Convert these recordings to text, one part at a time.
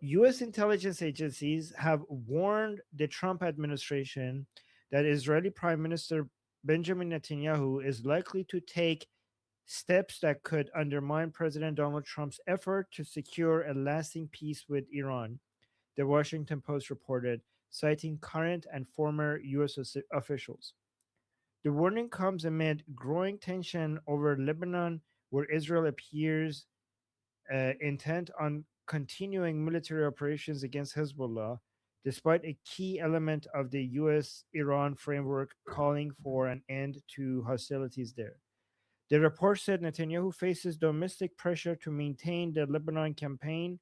U.S. intelligence agencies have warned the Trump administration that Israeli Prime Minister Benjamin Netanyahu is likely to take steps that could undermine President Donald Trump's effort to secure a lasting peace with Iran, the Washington Post reported, citing current and former U.S. officials. The warning comes amid growing tension over Lebanon, where Israel appears intent on continuing military operations against Hezbollah, despite a key element of the U.S. Iran framework calling for an end to hostilities there. The report said Netanyahu faces domestic pressure to maintain the Lebanon campaign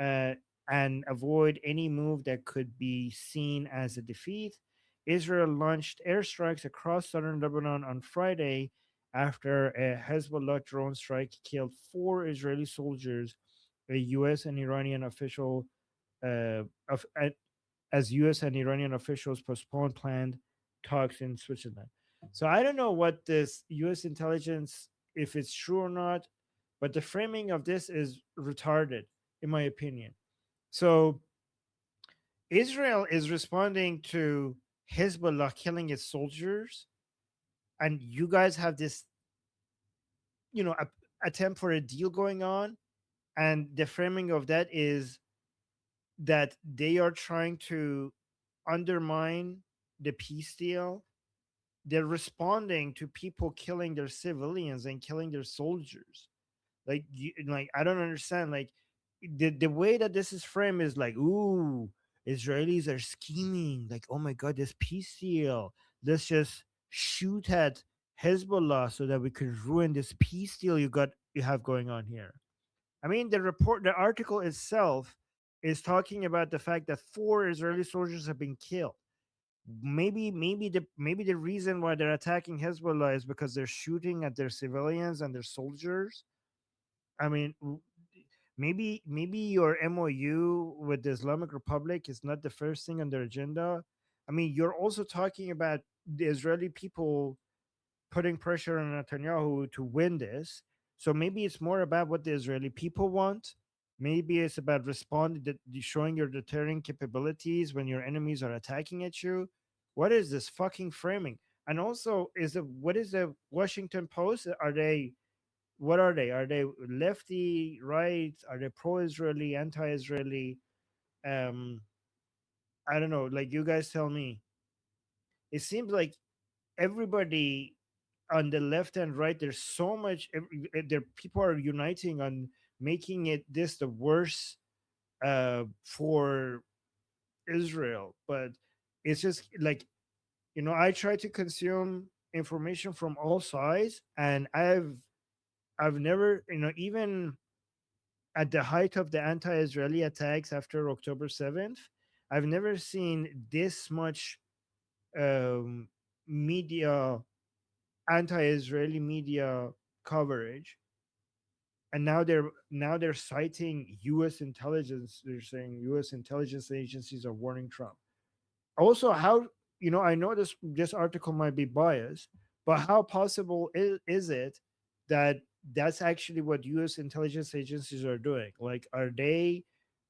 uh, and avoid any move that could be seen as a defeat. Israel launched airstrikes across southern Lebanon on Friday after a Hezbollah drone strike killed 4 Israeli soldiers, a U.S. and Iranian official, of, as U.S. and Iranian officials postponed planned talks in Switzerland. So I don't know what this U.S. intelligence, if it's true or not, but the framing of this is retarded, in my opinion. So Israel is responding to Hezbollah killing its soldiers, and you guys have this, attempt for a deal going on, and the framing of that is that they are trying to undermine the peace deal. They're responding to people killing their civilians and killing their soldiers. Like I don't understand. Like the way that this is framed is like, ooh, Israelis are scheming. Like, oh my god, this peace deal. Let's just shoot at Hezbollah so that we could ruin this peace deal you have going on here. I mean, the article itself is talking about the fact that 4 Israeli soldiers have been killed. Maybe the reason why they're attacking Hezbollah is because they're shooting at their civilians and their soldiers. I mean, maybe your MOU with the Islamic Republic is not the first thing on their agenda. I mean, you're also talking about the Israeli people putting pressure on Netanyahu to win this. So maybe it's more about what the Israeli people want. Maybe it's about responding, showing your deterring capabilities when your enemies are attacking at you. What is this fucking framing? And also, what is the Washington Post? What are they? Are they lefty, right? Are they pro-Israeli, anti-Israeli? Um, I don't know. Like you guys tell me. It seems like everybody on the left and right, there's so much. There people are uniting on making it this the worst for Israel, but it's just like I try to consume information from all sides, and I've never even at the height of the anti-Israeli attacks after October 7th, I've never seen this much um, media, anti-Israeli media coverage. And now they're citing U.S. intelligence. They're saying U.S. intelligence agencies are warning Trump. Also, how I know this article might be biased, but how possible is it that that's actually what U.S. intelligence agencies are doing? Like, are they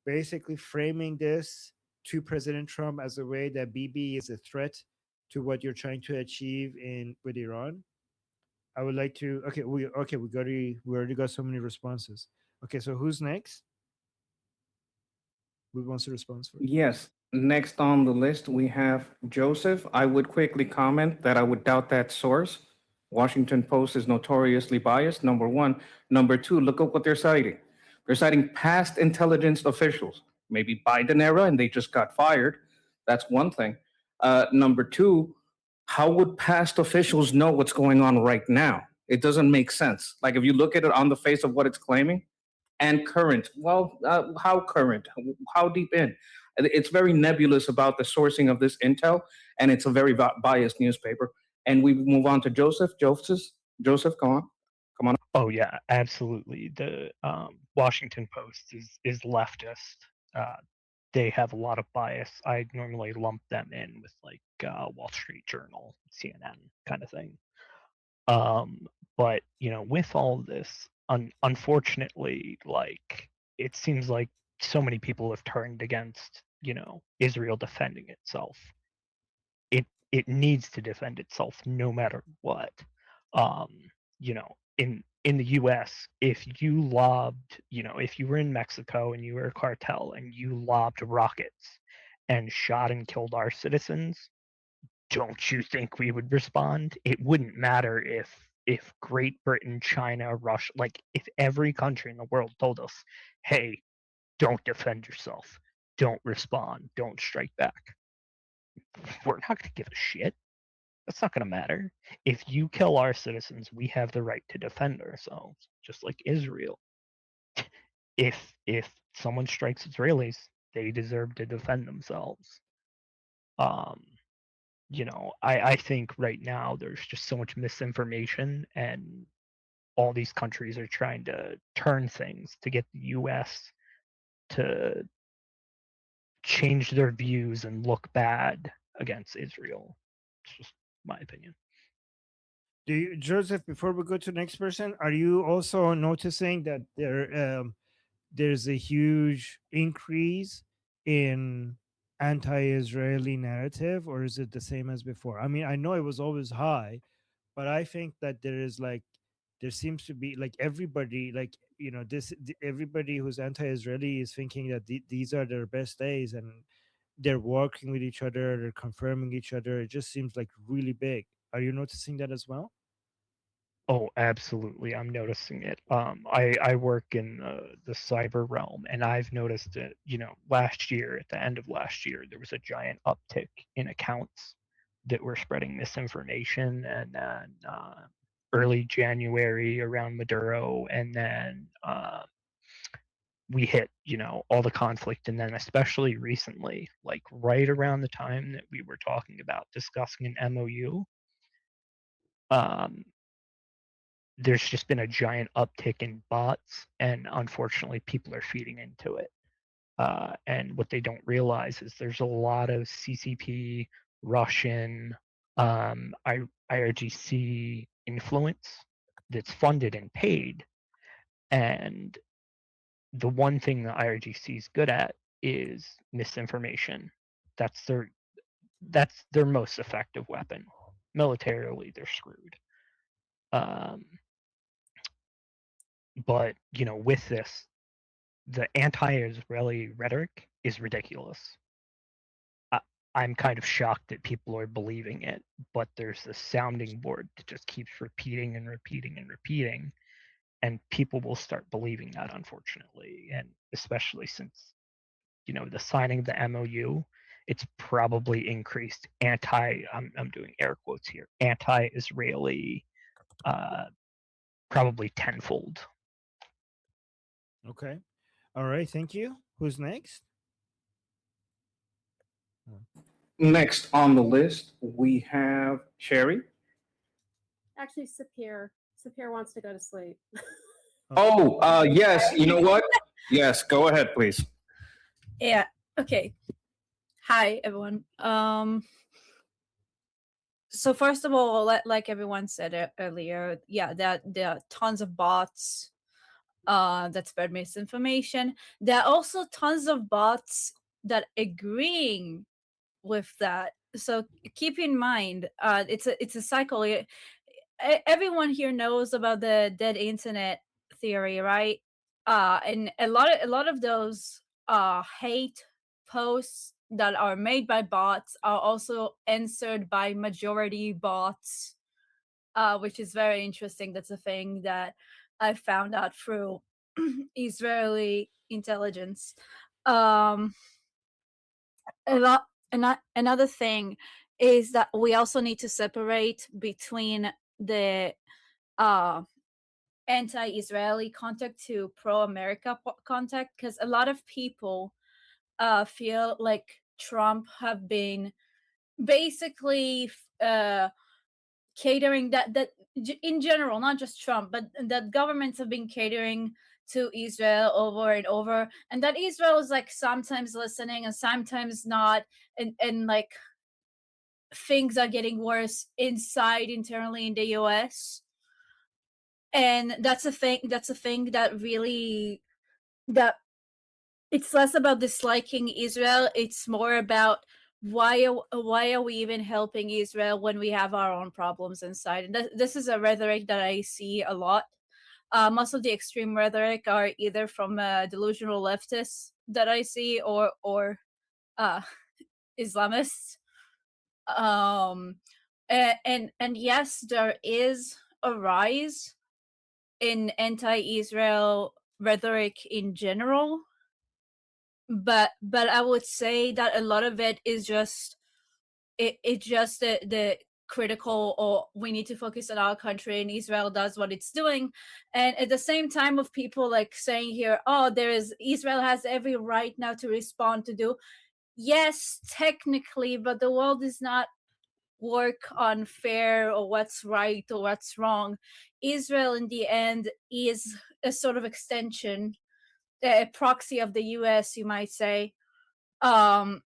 basically framing this to President Trump as a way that BB is a threat to what you're trying to achieve in with Iran? I would like to. We already got so many responses. Okay, so who's next? Who wants to respond first? Yes. Next on the list, we have Joseph. I would quickly comment that I would doubt that source. Washington Post is notoriously biased, number one. Number two, look at what they're citing. They're citing past intelligence officials, maybe Biden era, and they just got fired. That's one thing. Number two, how would past officials know what's going on right now? It doesn't make sense. Like if you look at it on the face of what it's claiming, and current. Well, how current? How deep in? It's very nebulous about the sourcing of this intel, and it's a very biased newspaper. And we move on to Joseph. Joseph, come on, come on. Oh yeah, absolutely. The Washington Post is leftist. Uh, they have a lot of bias. I normally lump them in with like Wall Street Journal, CNN kind of thing. But with all this, unfortunately, like it seems like so many people have turned against, Israel defending itself. It needs to defend itself no matter what. Um, in the US, if you lobbed, if you were in Mexico and you were a cartel and you lobbed rockets and shot and killed our citizens, don't you think we would respond? It wouldn't matter if Great Britain, China, Russia, like if every country in the world told us, "Hey, don't defend yourself. Don't respond. Don't strike back." We're not going to give a shit. That's not going to matter. If you kill our citizens, we have the right to defend ourselves, just like Israel. If someone strikes Israelis, they deserve to defend themselves. I think right now there's just so much misinformation, and all these countries are trying to turn things to get the US to change their views and look bad against Israel. It's just my opinion. Joseph, before we go to the next person, are you also noticing that there's a huge increase in anti-Israeli narrative, or is it the same as before? I mean, I know it was always high, but I think that there seems to be like everybody, like everybody who's anti-Israeli is thinking that these are their best days, and they're working with each other, they're confirming each other. It just seems like really big. Are you noticing that as well? Oh, absolutely. I'm noticing it. I work in the cyber realm, and I've noticed it. Last year, at the end of last year, there was a giant uptick in accounts that were spreading misinformation, and then early January around Maduro, and then we hit, all the conflict, and then especially recently, like right around the time that we were talking about discussing an MOU. There's just been a giant uptick in bots, and unfortunately, people are feeding into it. And what they don't realize is there's a lot of CCP, Russian, IRGC influence that's funded and paid. And the one thing the IRGC is good at is misinformation. That's their most effective weapon. Militarily, they're screwed. But with this, the anti-Israeli rhetoric is ridiculous. I'm kind of shocked that people are believing it, but there's this sounding board that just keeps repeating and repeating and repeating, and people will start believing that, unfortunately, and especially since the signing of the MOU, it's probably increased I'm doing air quotes here, anti-Israeli, probably tenfold. Okay. All right. Thank you. Who's next? Next on the list, we have Sherry. Actually, Sapir wants to go to sleep. Yes. You know what? Yes, go ahead, please. Yeah. Okay. Hi, everyone. So first of all, like everyone said earlier, yeah, there are tons of bots that spread misinformation. There are also tons of bots that agreeing with that. So keep in mind, it's a cycle. Everyone here knows about the dead internet theory, right? And a lot of those hate posts that are made by bots are also answered by majority bots, which is very interesting. That's a thing that I found out through Israeli intelligence. Another thing is that we also need to separate between the anti-Israeli contact to pro-America contact, because a lot of people feel like Trump have been basically catering that in general, not just Trump, but that governments have been catering to Israel over and over, and that Israel is like sometimes listening and sometimes not, and like things are getting worse internally in the US. And that's a thing that really that it's less about disliking Israel. It's more about why are we even helping Israel when we have our own problems inside? And this is a rhetoric that I see a lot. Most of the extreme rhetoric are either from delusional leftists that I see, or uh, Islamists. And yes, there is a rise in anti-Israel rhetoric in general, but I would say that a lot of it is just it's just the critical, or we need to focus on our country and Israel does what it's doing. And at the same time of people like saying here, oh, there is Israel has every right now to respond to do. Yes, technically, but the world is not work on fair or what's right or what's wrong. Israel in the end is a sort of extension, a proxy of the US, you might say. And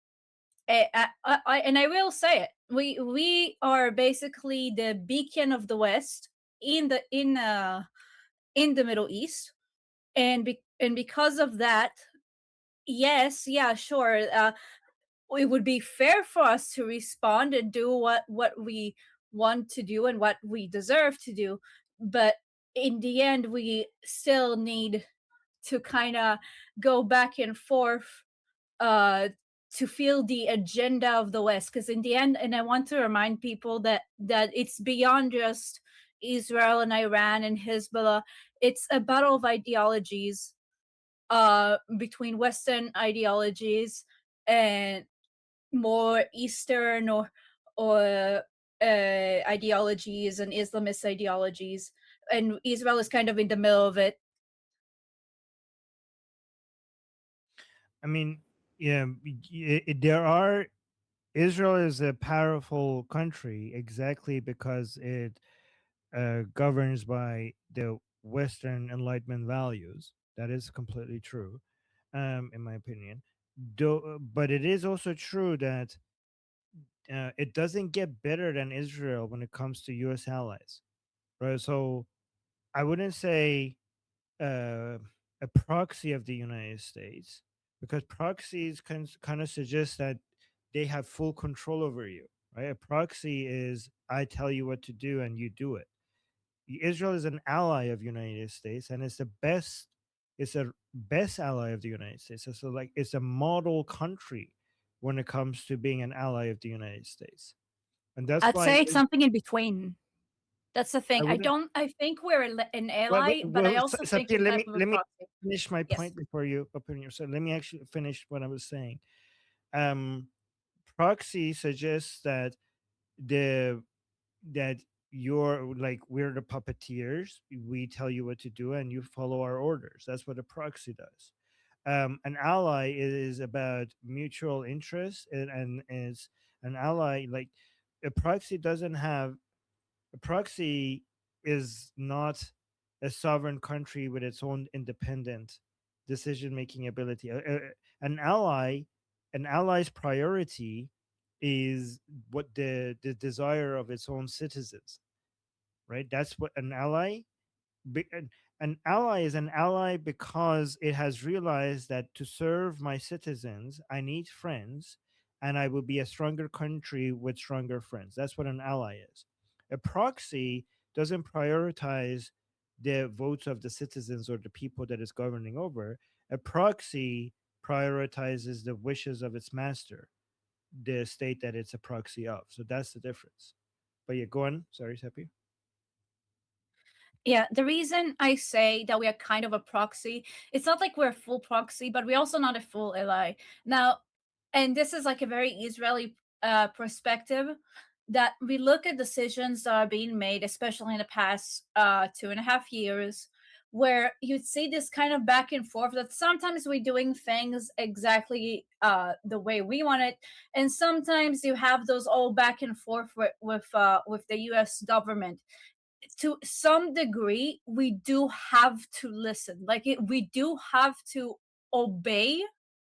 I will say it. We are basically the beacon of the West in the Middle East, and because of that, yes, yeah, sure. It would be fair for us to respond and do what we want to do and what we deserve to do, but in the end, we still need to kind of go back and forth uh to feel the agenda of the West, because in the end, and I want to remind people that it's beyond just Israel and Iran and Hezbollah. It's a battle of ideologies between Western ideologies and more Eastern or ideologies and Islamist ideologies, and Israel is kind of in the middle of it. I mean, yeah, there are. Israel is a powerful country exactly because it governs by the Western Enlightenment values. That is completely true, in my opinion. But it is also true that it doesn't get better than Israel when it comes to U.S. allies, right? So I wouldn't say uh, a proxy of the United States, because proxies can kind of suggest that they have full control over you, right? A proxy is I tell you what to do and you do it. Israel is an ally of United States, and it's a best ally of the United States. So like it's a model country when it comes to being an ally of the United States. And that's I'd why say it's something in between. That's the I thing. wouldn't. I think we're an Well, ally, but I well, also think Sapir, we're type of a let me proxy. finish my Yes. point before you open your. So let me actually finish what I was saying. Um, Proxy suggests that the that you're like we're the puppeteers. We tell you what to do, and you follow our orders. That's what a proxy does. An ally is about mutual interest, and is an ally like a proxy doesn't have a proxy is not a sovereign country with its own independent decision making ability. An ally, an ally's priority is what the desire of its own citizens, right? That's what an ally an ally is an ally because it has realized that to serve my citizens, I need friends, and I will be a stronger country with stronger friends. That's what an ally is. A proxy doesn't prioritize the votes of the citizens or the people that it's governing over. A proxy prioritizes the wishes of its master, the state that it's a proxy of. So that's the difference. But yeah, go on. Sorry, Seppi. Yeah, the reason I say that we are kind of a proxy, it's not like we're a full proxy, but we're also not a full ally. Now, and this is like a very Israeli perspective, that we look at decisions that are being made, especially in the past 2.5 years, where you'd see this kind of back and forth that sometimes we're doing things exactly the way we want it, and sometimes you have those all back and forth with the U.S. government. To some degree, we do have to listen, we do have to obey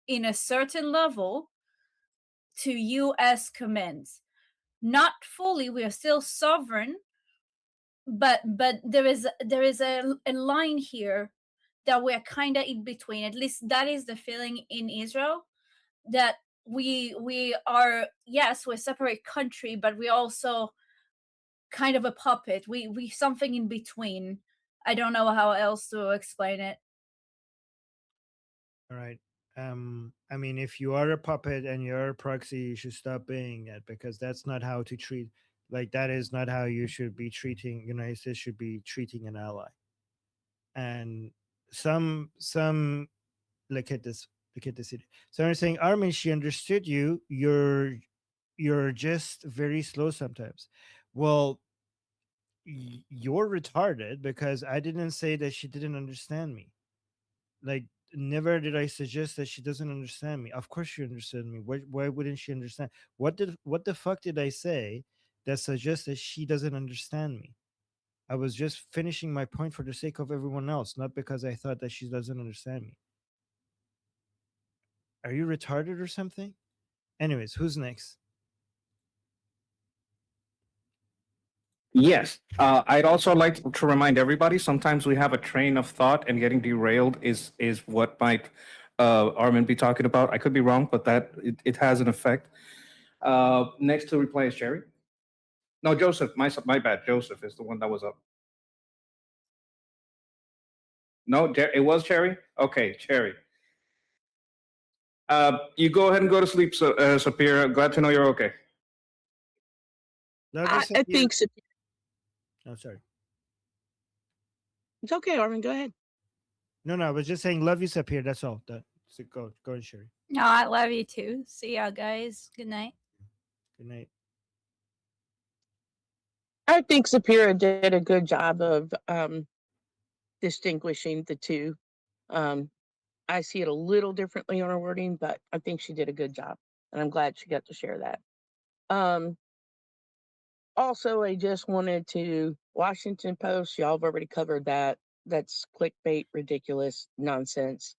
in a certain level to US commands. Not fully, we are still sovereign, but there is a line here that we're kind of in between. At least that is the feeling in Israel, that we are, yes, we're a separate country, but we also kind of a puppet. We something in between. I don't know how else to explain it. All right. I mean, if you are a puppet and you're a proxy, you should stop being it, because that's not how to treat. Like, that is not how you should be treating. United States should be treating an ally. And some look at this. Look at this. So I'm saying, Armin, she understood you. You're just very slow sometimes. Well, you're retarded, because I didn't say that she didn't understand me. Like, never did I suggest that she doesn't understand me. Of course she understood me. Why wouldn't she understand? What the fuck did I say that suggests that she doesn't understand me? I was just finishing my point for the sake of everyone else, not because I thought that she doesn't understand me. Are you retarded or something? Anyways, who's next? Yes. I'd also like to remind everybody, sometimes we have a train of thought and getting derailed is what might Armin be talking about. I could be wrong, but it has an effect. Next to reply is Cherry. No, Joseph. My bad. Joseph is the one that was up. No, it was Cherry. Okay, Cherry. You go ahead and go to sleep, Sapira. Glad to know you're okay. Love you, I Sapir. think so. Oh, sorry. It's okay, Armin. Go ahead. No, I was just saying love you, Sapir. That's all. So go and Sherry. No, I love you too. See ya, guys. Good night. Good night. I think Sapira did a good job of distinguishing the two. I see it a little differently on her wording, but I think she did a good job, and I'm glad she got to share that. Also, I just wanted to Washington Post. Y'all have already covered that. That's clickbait, ridiculous nonsense.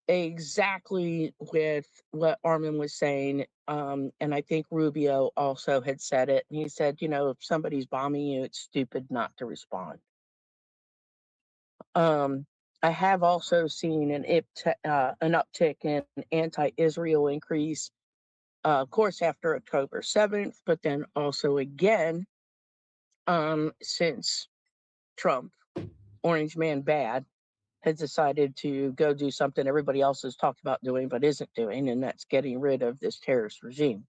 Exactly with what Armin was saying. And I think Rubio also had said it. He said, if somebody's bombing you, it's stupid not to respond. I have also seen an uptick in anti-Israel increase, of course, after October 7th, but then also again since Trump, Orange Man Bad, has decided to go do something everybody else has talked about doing but isn't doing, and that's getting rid of this terrorist regime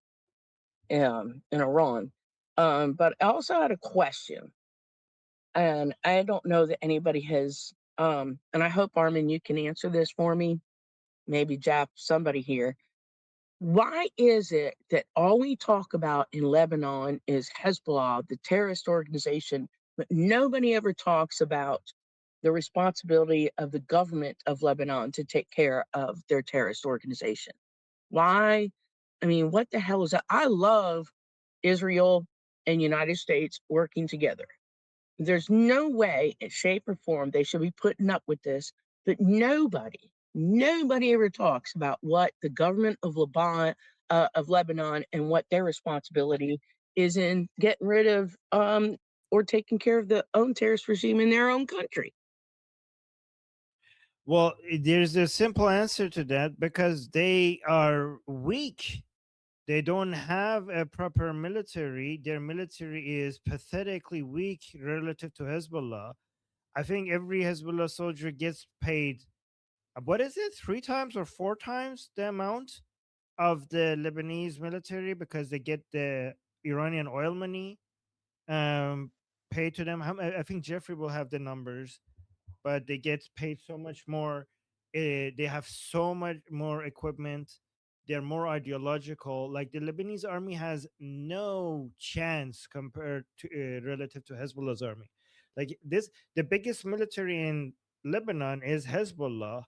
in Iran. But I also had a question, and I don't know that anybody has, and I hope, Armin, you can answer this for me, maybe Jeff, somebody here. Why is it that all we talk about in Lebanon is Hezbollah, the terrorist organization, but nobody ever talks about the responsibility of the government of Lebanon to take care of their terrorist organization? Why? I mean, what the hell is that? I love Israel and United States working together. There's no way, in shape or form, they should be putting up with this. But nobody ever talks about what the government of Lebanon, and what their responsibility is in getting rid of or taking care of the own terrorist regime in their own country. Well, there's a simple answer to that, because they are weak. They don't have a proper military. Their military is pathetically weak relative to Hezbollah. I think every Hezbollah soldier gets paid, what is it, 3 times or 4 times the amount of the Lebanese military, because they get the Iranian oil money paid to them. I think Jeffrey will have the numbers, but they get paid so much more. They have so much more equipment. They're more ideological. Like, the Lebanese army has no chance compared to relative to Hezbollah's army. Like, the biggest military in Lebanon is Hezbollah,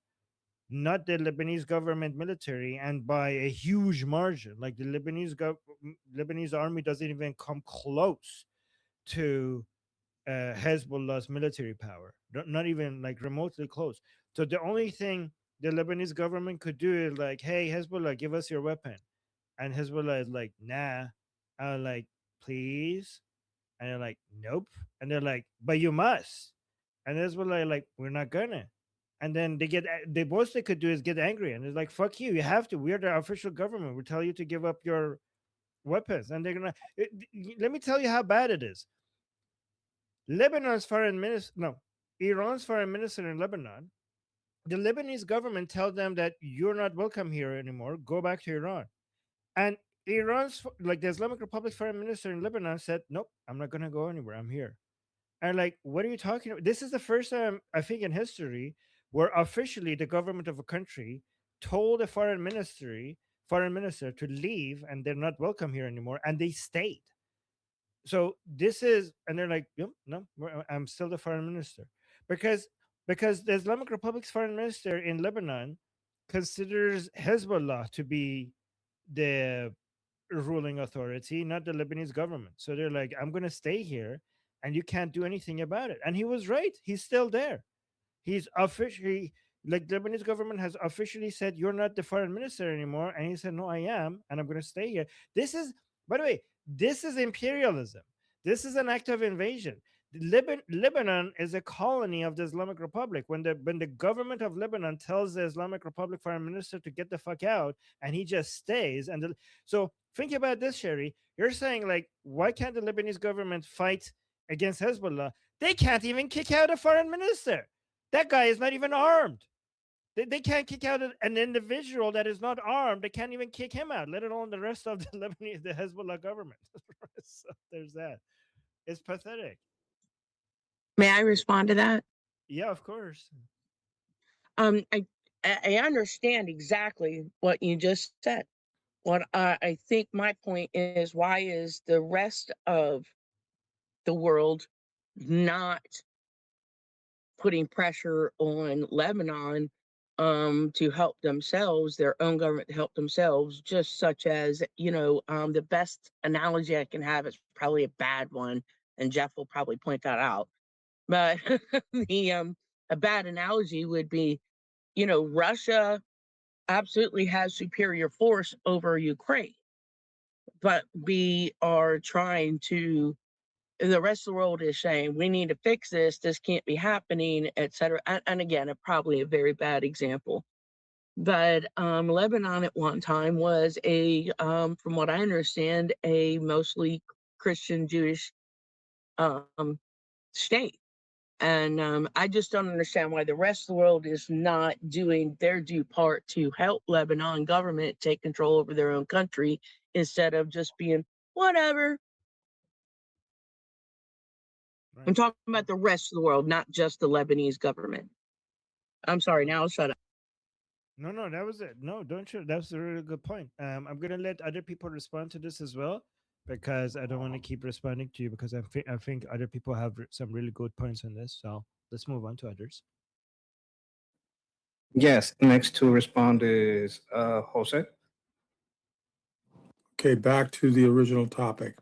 not the Lebanese government military, and by a huge margin. Like, the Lebanese army doesn't even come close to Hezbollah's military power, not even like remotely close. So the only thing the Lebanese government could do is like, hey, Hezbollah, give us your weapon. And Hezbollah is like, nah. I'm like, please. And they're like, nope. And they're like, but you must. And Hezbollah like, we're not gonna. And then the most they could do is get angry, and it's like, fuck you, you have to. We're the official government. We tell you to give up your weapons, and they're gonna. Let me tell you how bad it is. Lebanon's foreign minister, no, Iran's foreign minister in Lebanon, the Lebanese government tell them that you're not welcome here anymore. Go back to Iran. And like the Islamic Republic foreign minister in Lebanon said, nope, I'm not gonna go anywhere. I'm here. And like, what are you talking about? This is the first time I think in history where officially the government of a country told a foreign minister to leave and they're not welcome here anymore, and they stayed. So this is, and they're like, yep, no, I'm still the foreign minister, because the Islamic Republic's foreign minister in Lebanon considers Hezbollah to be the ruling authority, not the Lebanese government. So they're like, I'm going to stay here and you can't do anything about it. And he was right. He's still there. He's officially, like, the Lebanese government has officially said, you're not the foreign minister anymore. And he said, no, I am. And I'm going to stay here. This is, by the way, this is imperialism. This is an act of invasion. Lebanon is a colony of the Islamic Republic. When the government of Lebanon tells the Islamic Republic foreign minister to get the fuck out, and he just stays, so think about this, Sherry. You're saying, like, why can't the Lebanese government fight against Hezbollah? They can't even kick out a foreign minister. That guy is not even armed. They can't kick out an individual that is not armed. They can't even kick him out, let alone the rest of the Lebanese, the Hezbollah government. So there's that. It's pathetic. May I respond to that? Yeah, of course. I understand exactly what you just said. What I think my point is, why is the rest of the world not putting pressure on Lebanon to help themselves, their own government to help themselves, just such as, the best analogy I can have is probably a bad one, and Jeff will probably point that out. But a bad analogy would be, Russia absolutely has superior force over Ukraine, but we are trying to, the rest of the world is saying, we need to fix this, this can't be happening, etc. And again, probably a very bad example. But Lebanon at one time was from what I understand, a mostly Christian Jewish state. And I just don't understand why the rest of the world is not doing their due part to help Lebanon government take control over their own country, instead of just being whatever. Right. I'm talking about the rest of the world, not just the Lebanese government. I'm sorry, now I'll shut up. No, that was it. No, don't shoot. That's a really good point. I'm gonna let other people respond to this as well, because I don't want to keep responding to you, because I think other people have some really good points on this. So let's move on to others. Yes, next to respond is Jose. Okay, back to the original topic.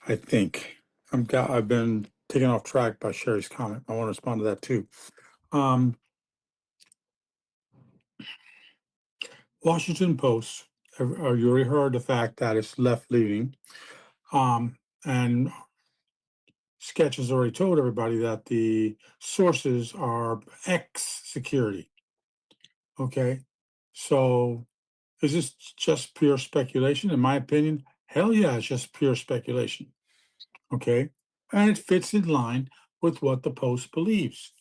I think I've been taken off track by Sherry's comment. I want to respond to that too. Washington Post, you already heard the fact that it's left leaning. And Sketch has already told everybody that the sources are X security. Okay, so is this just pure speculation? In my opinion, hell yeah, it's just pure speculation. Okay, and it fits in line with what the Post believes,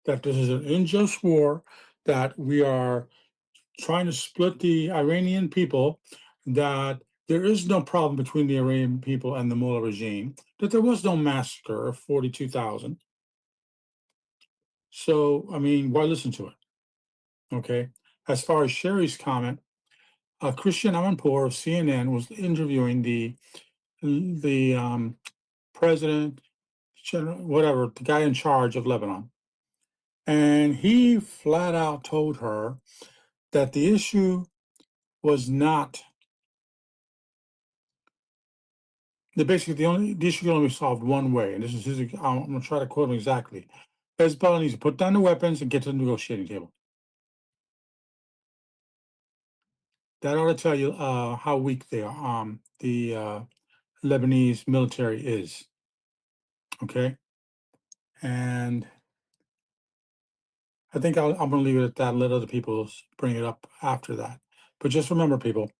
that this is an unjust war, that we are trying to split the Iranian people, that there is no problem between the Iranian people and the Mullah regime, that there was no massacre of 42,000. So, I mean, why listen to it? Okay. As far as Sherry's comment, Christian Amanpour of CNN was interviewing the president, whatever, the guy in charge of Lebanon. And he flat out told her that the issue was not, that basically the issue can only be solved one way. And this is his, I'm going to try to quote him exactly. Hezbollah needs to put down the weapons and get to the negotiating table. That ought to tell you how weak they are, the Lebanese military is. Okay. And I think I'm gonna leave it at that, let other people bring it up after that. But just remember, people,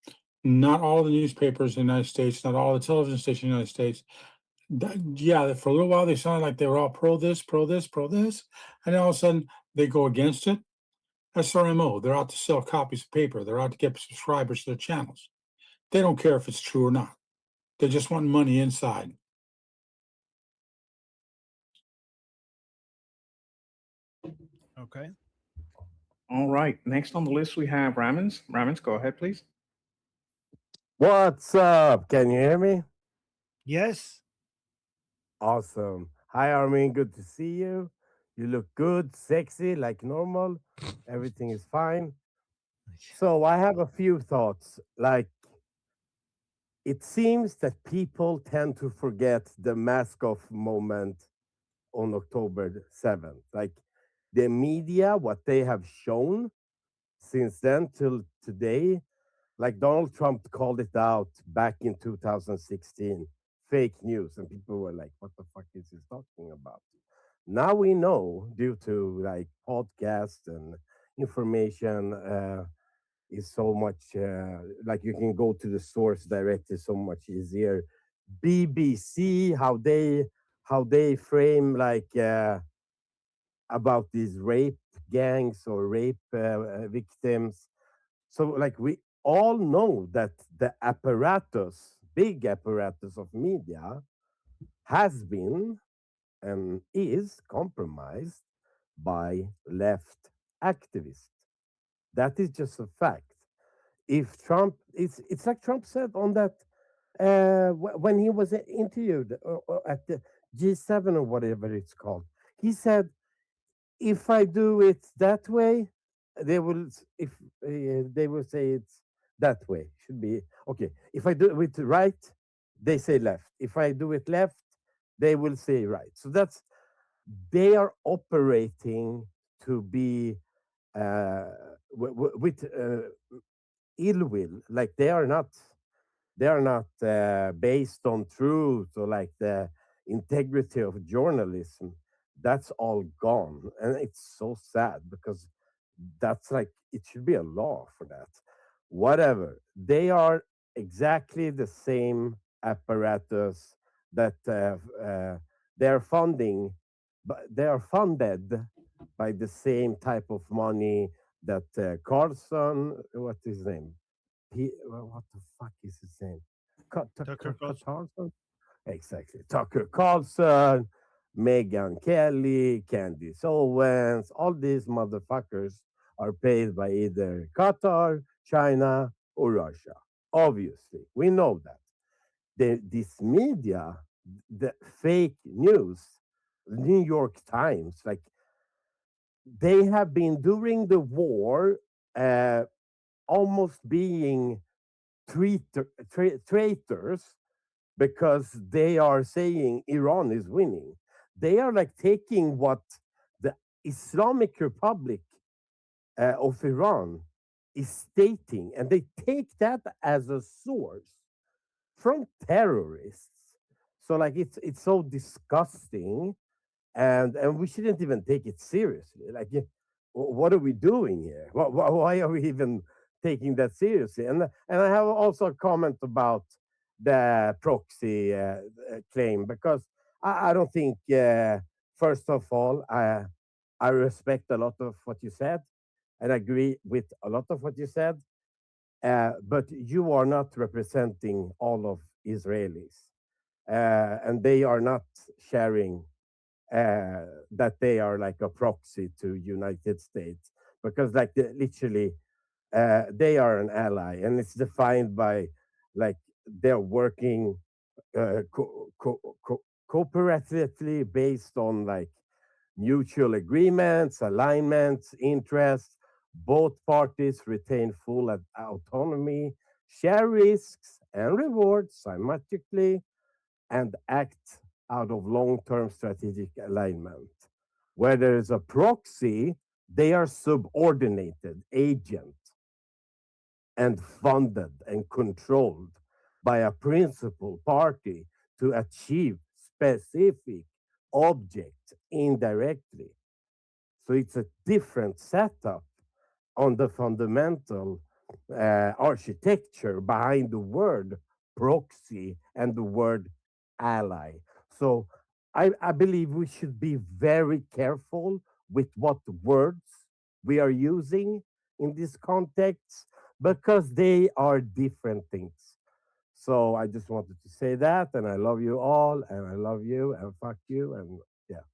not all the newspapers in the United States, not all the television stations in the United States, yeah, for a little while, they sounded like they were all pro this, pro this, pro this, and then all of a sudden, they go against it. SRMO, they're out to sell copies of paper, they're out to get subscribers to their channels. They don't care if it's true or not. They just want money inside. Okay. All right, next on the list, we have Ramens. Ramens, go ahead, please. What's up? Can you hear me? Yes. Awesome. Hi, Armin. Good to see you. You look good, sexy, like normal. Everything is fine. So, I have a few thoughts. Like, it seems that people tend to forget the mask off moment on October 7th. Like, the media, what they have shown since then till today, like Donald Trump called it out back in 2016, fake news, and people were like, "What the fuck is he talking about?" Now we know, due to like podcasts and information, is so much like you can go to the source directly, so much easier. BBC, how they frame like about these rape gangs or rape victims. So, like, we all know that the apparatus, big apparatus of media, has been and is compromised by left activists. That is just a fact. If Trump, it's like Trump said on that when he was interviewed at the G7 or whatever it's called. He said, if I do it that way, if they will say it's that way. Should be okay. If I do it right, they say left. If I do it left, they will say right. So that's they are operating to be with ill will. Like they are not based on truth or like the integrity of journalism. That's all gone, and it's so sad because that's like it should be a law for that. Whatever, they are exactly the same apparatus that they are funding, but they are funded by the same type of money that Carlson, what's his name, what the fuck is his name? Tucker Carlson. Carlson? Exactly. Tucker Carlson, Megan Kelly, Candice Owens, all these motherfuckers are paid by either Qatar, China, or Russia. Obviously, we know that. This media, the fake news, New York Times, like they have been during the war almost being traitors because they are saying Iran is winning. They are like taking what the Islamic Republic of Iran is stating, and they take that as a source from terrorists. So like it's so disgusting, and we shouldn't even take it seriously. Like, what are we doing here? Why are we even taking that seriously? And I have also a comment about the proxy claim because I don't think. First of all, I respect a lot of what you said and agree with a lot of what you said, but you are not representing all of Israelis, and they are not sharing that they are like a proxy to United States because like literally they are an ally and it's defined by like they're working cooperatively based on like mutual agreements, alignments, interests. Both parties retain full autonomy, share risks and rewards symmetrically, and act out of long-term strategic alignment. Where there is a proxy, they are subordinated agent and funded and controlled by a principal party to achieve specific objects indirectly. So it's a different setup on the fundamental architecture behind the word proxy and the word ally. So I believe we should be very careful with what words we are using in this context because they are different things. So I just wanted to say that, and I love you all, and I love you, and fuck you, and yeah.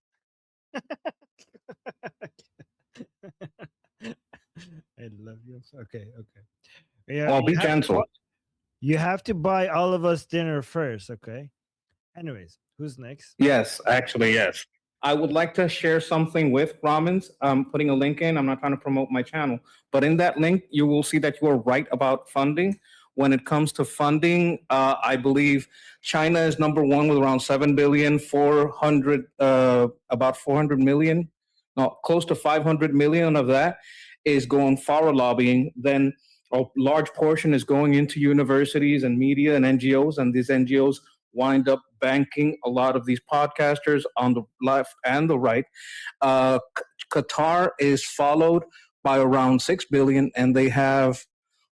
I love you. Okay, okay. Yeah, Well, be gentle. you have to buy all of us dinner first, okay? Anyways, who's next? Yes, actually, yes. I would like to share something with Ramens. I'm putting a link in. I'm not trying to promote my channel, but in that link, you will see that you are right about funding. When it comes to funding, I believe China is number one with around 7 billion, 400, about 400 million, no, close to 500 million of that is going for lobbying. Then a large portion is going into universities and media and NGOs, and these NGOs wind up banking a lot of these podcasters on the left and the right. Qatar is followed by around 6 billion, and they have,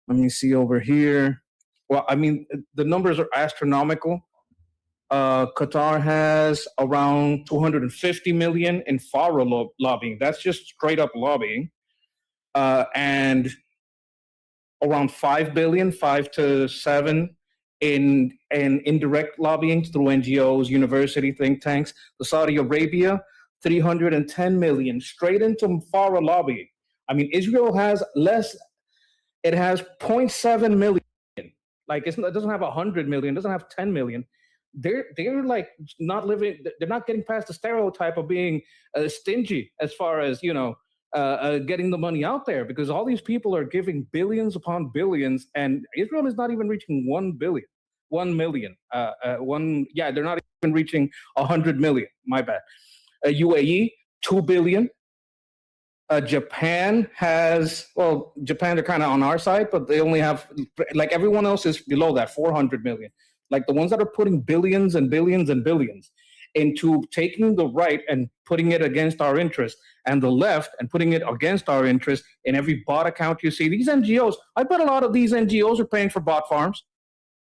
let me see over here. Well, I mean, the numbers are astronomical. Qatar has around 250 million in FARA lobbying. That's just straight up lobbying. And around 5 billion, 5 to 7 in indirect lobbying through NGOs, university think tanks. The Saudi Arabia, 310 million straight into FARA lobbying. I mean, Israel has less, it has 0.7 million. Like it doesn't have 100 million, doesn't have 10 million. They're like not living, they're not getting past the stereotype of being stingy as far as, getting the money out there, because all these people are giving billions upon billions, and Israel is not even reaching 1 billion, 1 million. They're not even reaching 100 million. My bad. UAE, 2 billion. Japan has, well, Japan are kind of on our side, but they only have, like everyone else is below that, 400 million. Like the ones that are putting billions and billions and billions into taking the right and putting it against our interest, and the left and putting it against our interest in every bot account you see. These NGOs, I bet a lot of these NGOs are paying for bot farms.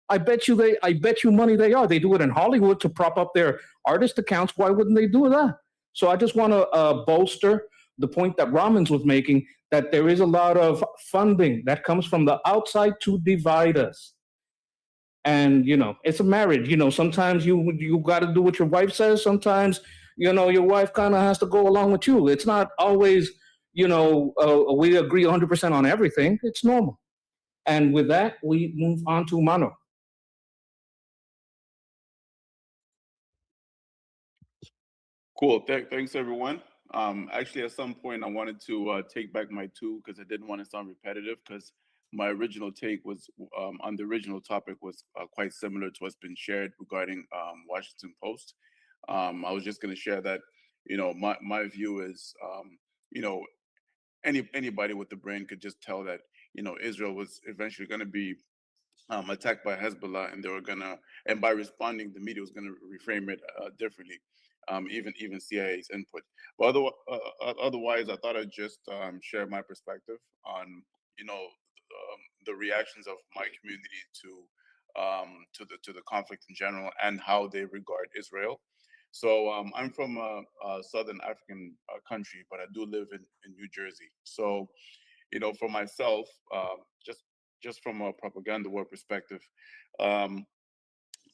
I bet you money they are. They do it in Hollywood to prop up their artist accounts. Why wouldn't they do that? So I just want to bolster the point that Ramens was making, that there is a lot of funding that comes from the outside to divide us. And, it's a marriage. Sometimes you got to do what your wife says. Sometimes, your wife kind of has to go along with you. It's not always, we agree 100% on everything. It's normal. And with that, we move on to Mano. Cool. Thanks, everyone. Actually, at some point, I wanted to take back my two because I didn't want to sound repetitive. Because my original take was on the original topic was quite similar to what's been shared regarding Washington Post. I was just going to share that, my view is, you know, anybody with the brain could just tell that, Israel was eventually going to be attacked by Hezbollah, and they were gonna, and by responding, the media was gonna reframe it differently, even CIA's input. But otherwise, I thought I'd just share my perspective on, the reactions of my community to the conflict in general and how they regard Israel. So I'm from a southern African country, but I do live in New Jersey. So for myself, just from a propaganda war perspective, um,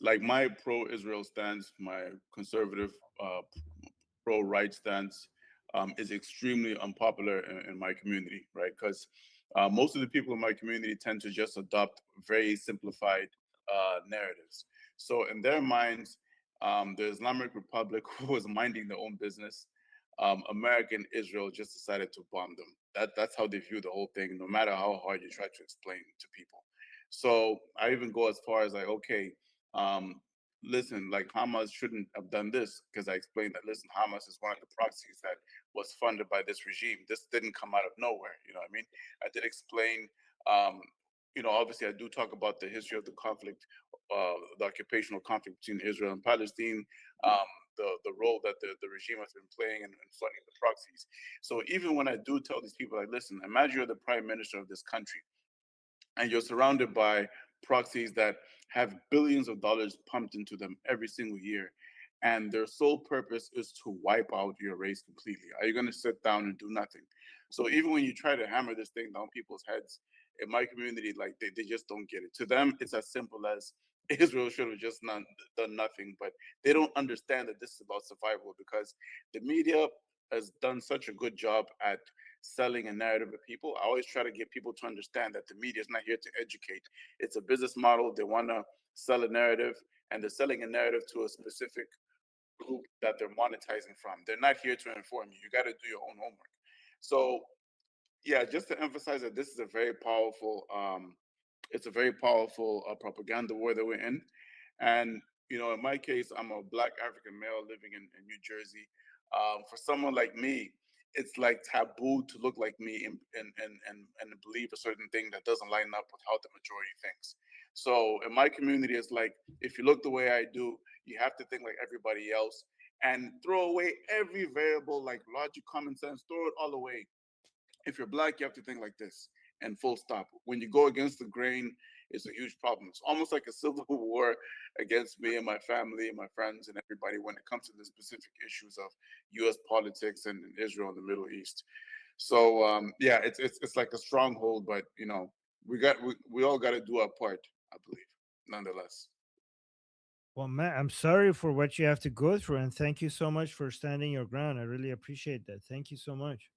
like my pro-Israel stance, my conservative pro-right stance is extremely unpopular in my community, right? Because most of the people in my community tend to just adopt very simplified narratives. So in their minds, the Islamic Republic was minding their own business. America and Israel just decided to bomb them. That's how they view the whole thing, no matter how hard you try to explain to people. So I even go as far as like, okay, um, listen, like Hamas shouldn't have done this because I explained that, listen, Hamas is one of the proxies that was funded by this regime. This didn't come out of nowhere. You know what I mean? I did explain, um, obviously I do talk about the history of the conflict, the occupational conflict between Israel and Palestine. Um, the role that the regime has been playing in funding the proxies. So even when I do tell these people, like, listen, imagine you're the prime minister of this country and you're surrounded by proxies that have billions of dollars pumped into them every single year, and their sole purpose is to wipe out your race completely. Are you going to sit down and do nothing? So even when you try to hammer this thing down people's heads, in my community, like they just don't get it. To them, it's as simple as Israel should have just done nothing, but they don't understand that this is about survival because the media has done such a good job at selling a narrative of people. I always try to get people to understand that the media is not here to educate. It's a business model. They want to sell a narrative, and they're selling a narrative to a specific group that they're monetizing from. They're not here to inform you. You got to do your own homework. So yeah, just to emphasize that this is a very powerful it's a very powerful propaganda war that we're in. And, you know, in my case, I'm a Black African male living in New Jersey. For someone like me, it's like taboo to look like me and believe a certain thing that doesn't line up with how the majority thinks. So in my community, it's like, if you look the way I do, you have to think like everybody else and throw away every variable like logic, common sense, throw it all away. If you're Black, you have to think like this, and full stop. When you go against the grain, it's a huge problem. It's almost like a civil war against me and my family and my friends and everybody when it comes to the specific issues of U.S. politics and Israel and the Middle East. So yeah, it's like a stronghold, but you know, we all got to do our part, I believe, nonetheless. Well, Matt, I'm sorry for what you have to go through, and thank you so much for standing your ground. I really appreciate that. Thank you so much.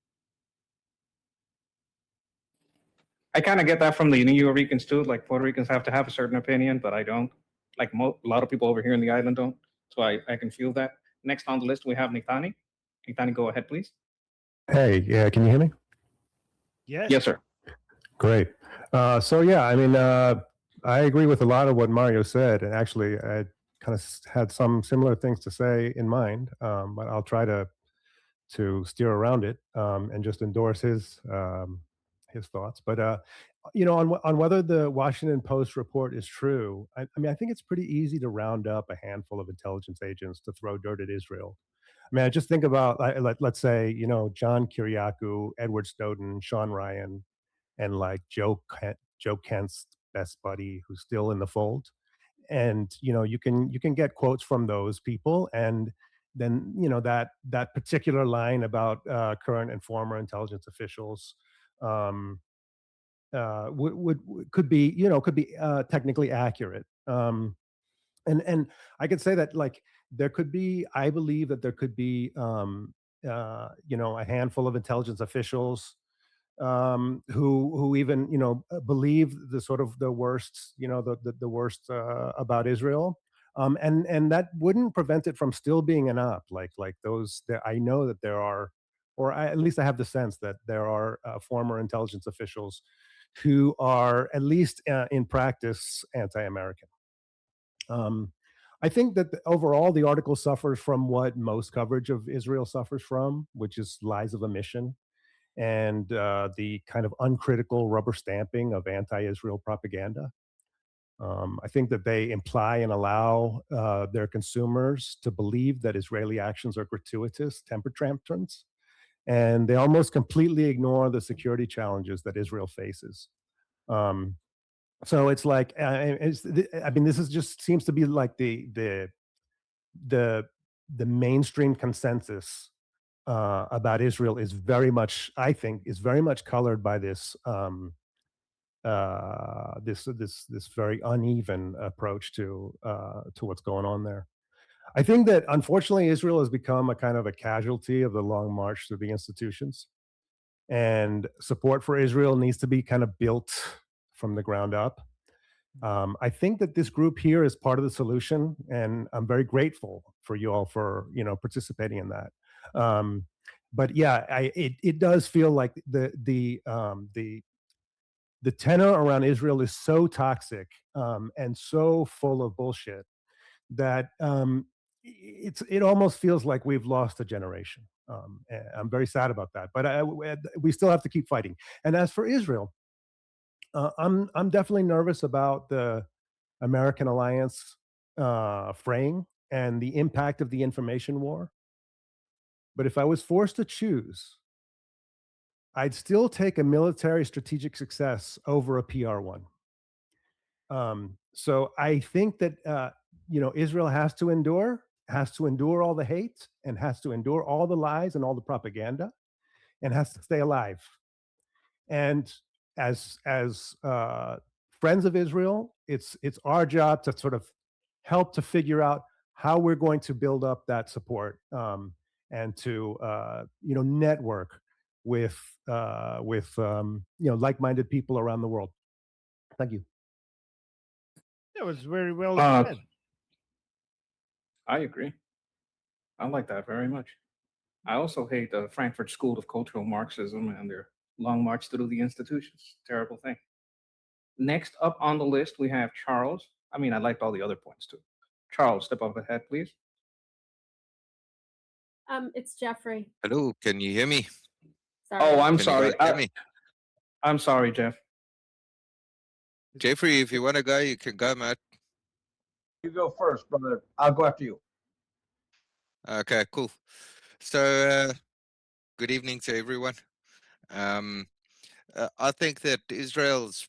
I kind of get that from the New Ricans too. Like Puerto Ricans have to have a certain opinion, but I don't. Like a lot of people over here in the island don't. So I can feel that. Next on the list, we have Nitani. Nitani, go ahead, please. Hey, yeah, can you hear me? Yes. Yes, sir. Great. So yeah, I mean, I agree with a lot of what Mario said, and actually, I kind of had some similar things to say in mind, but I'll try to steer around it and just endorse his thoughts. But you know, on whether the Washington Post report is true, I mean, I think it's pretty easy to round up a handful of intelligence agents to throw dirt at Israel. I mean, I just think about let's say, you know, John Kiriakou, Edward Snowden, Sean Ryan, and like Joe Kent's best buddy who's still in the fold. And you know, you can get quotes from those people, and then you know that particular line about current and former intelligence officials um, could be, you know, could be technically accurate. And I could say that, like, there could be, I believe that there could be you know, a handful of intelligence officials who even, you know, believe the sort of the worst, you know, the worst about Israel. And that wouldn't prevent it from still being an op. Like those there, I know that there are, or at least I have the sense that there are former intelligence officials who are at least in practice anti-American. I think that overall the article suffers from what most coverage of Israel suffers from, which is lies of omission and the kind of uncritical rubber stamping of anti-Israel propaganda. I think that they imply and allow their consumers to believe that Israeli actions are gratuitous temper tantrums, and they almost completely ignore the security challenges that Israel faces. So it's like, I mean, this is just seems to be like the mainstream consensus about Israel is very much, I think, is very much colored by this this very uneven approach to what's going on there. I think that unfortunately Israel has become a kind of a casualty of the long march through the institutions, and support for Israel needs to be kind of built from the ground up. I think that this group here is part of the solution, and I'm very grateful for you all for, you know, participating in that. But yeah, it does feel like the tenor around Israel is so toxic and so full of bullshit that it almost feels like we've lost a generation. I'm very sad about that, but we still have to keep fighting. And as for Israel, I'm definitely nervous about the American alliance fraying. and the impact of the information war. But if I was forced to choose, I'd still take a military strategic success over a PR one. So I think that Israel has to endure all the hate, and has to endure all the lies and all the propaganda, and has to stay alive. And as friends of Israel, it's our job to sort of help to figure out how we're going to build up that support, and to network with like-minded people around the world. Thank you. That was very well Uh, said. I agree. I like that very much. I also hate the Frankfurt School of Cultural Marxism and their long march through the institutions. Terrible thing. Next up on the list, we have Charles. I mean, I liked all the other points too. Charles, step up ahead, please. It's Jeffrey. Hello, can you hear me? Sorry. Oh, I'm Can you sorry. guys hear me? I'm sorry, Jeff. Jeffrey, if you want to go, you can go, Matt. You go first, brother. I'll go after you. Okay, cool. So, good evening to everyone. I think that Israel's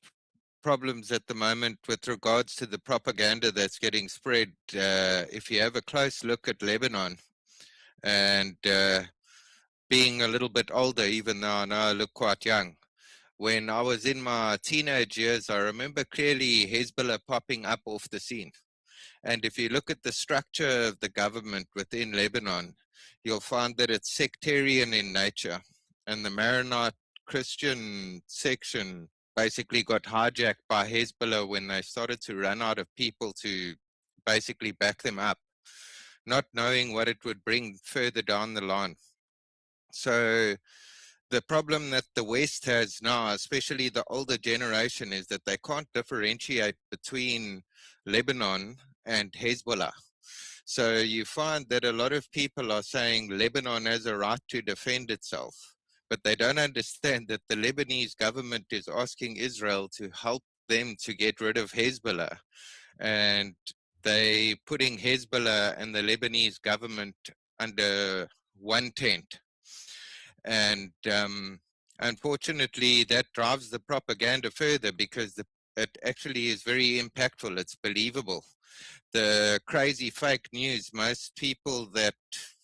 problems at the moment with regards to the propaganda that's getting spread, if you have a close look at Lebanon, and being a little bit older, even though I know I look quite young, when I was in my teenage years, I remember clearly Hezbollah popping up off the scene. And if you look at the structure of the government within Lebanon, you'll find that it's sectarian in nature. And the Maronite Christian section basically got hijacked by Hezbollah when they started to run out of people to basically back them up, not knowing what it would bring further down the line. So the problem that the West has now, especially the older generation, is that they can't differentiate between Lebanon and Hezbollah. So you find that a lot of people are saying Lebanon has a right to defend itself, but they don't understand that the Lebanese government is asking Israel to help them to get rid of Hezbollah. And they putting Hezbollah and the Lebanese government under one tent. And unfortunately, that drives the propaganda further because it actually is very impactful. It's believable. The crazy fake news, most people that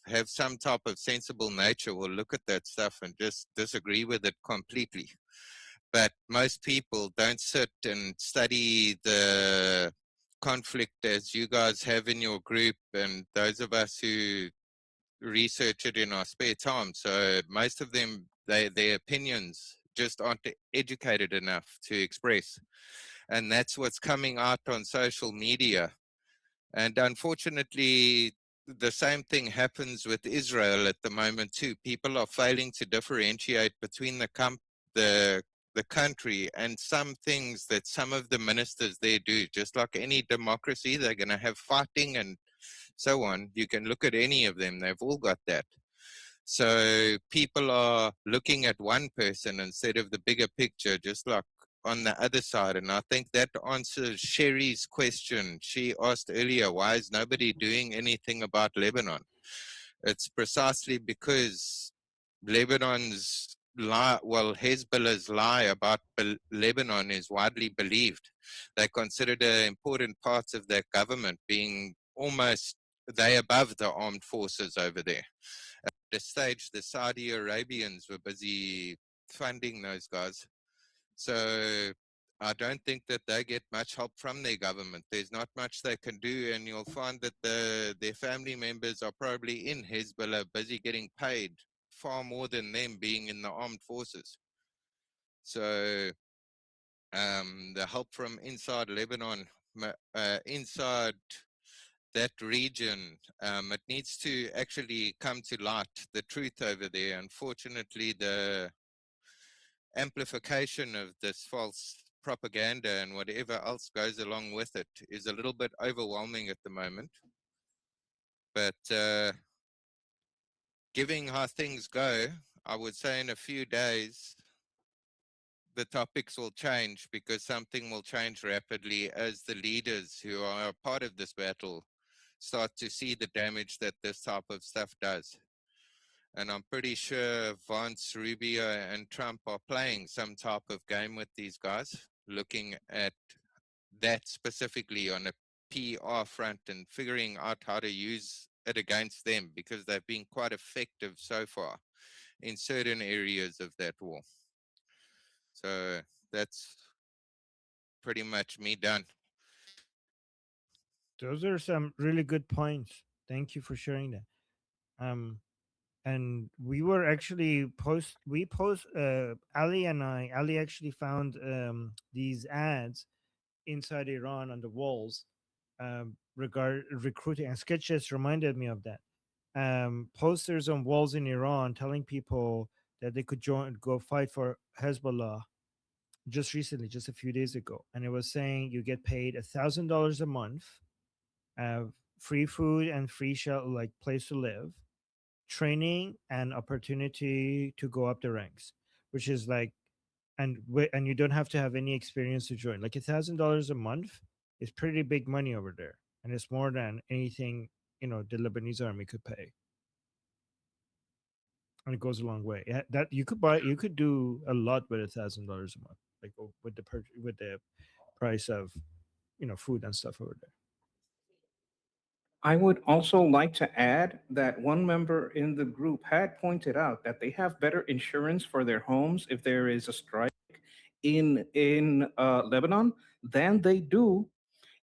have some type of sensible nature will look at that stuff and just disagree with it completely. But most people don't sit and study the conflict as you guys have in your group, and those of us who research it in our spare time. So most of them, their opinions just aren't educated enough to express. And that's what's coming out on social media. And unfortunately, the same thing happens with Israel at the moment too. People are failing to differentiate between the country and some things that some of the ministers there do. Just like any democracy, they're going to have fighting and so on. You can look at any of them, they've all got that. So people are looking at one person instead of the bigger picture, just like on the other side. And I think that answers Sherry's question. She asked earlier, why is nobody doing anything about Lebanon? It's precisely because Lebanon's lie, well, Hezbollah's lie about Lebanon is widely believed. They consider the important parts of their government being almost they above the armed forces over there. At the stage, the Saudi Arabians were busy funding those guys. So I don't think that they get much help from their government. There's not much they can do, and you'll find that their family members are probably in Hezbollah busy getting paid far more than them being in the armed forces. So the help from inside Lebanon, inside that region, it needs to actually come to light, the truth over there. Unfortunately, the amplification of this false propaganda and whatever else goes along with it is a little bit overwhelming at the moment. But given how things go, I would say in a few days, the topics will change because something will change rapidly as the leaders who are a part of this battle start to see the damage that this type of stuff does. And I'm pretty sure Vance, Rubio, and Trump are playing some type of game with these guys, looking at that specifically on a PR front and figuring out how to use it against them, because they've been quite effective so far in certain areas of that war. So that's pretty much me done. Those are some really good points. Thank you for sharing that. And we were actually Ali and Ali actually found these ads inside Iran on the walls, regard recruiting, and sketches reminded me of that. Posters on walls in Iran telling people that they could go fight for Hezbollah just recently, just a few days ago, and it was saying you get paid $1,000 a month, free food and free shelter, like place to live, training and opportunity to go up the ranks, which is like, and you don't have to have any experience to join. Like $1,000 a month is pretty big money over there, and it's more than anything the Lebanese army could pay, and it goes a long way. That you could do a lot with $1,000 a month, like with the price of food and stuff over there. I would also like to add that one member in the group had pointed out that they have better insurance for their homes if there is a strike in Lebanon than they do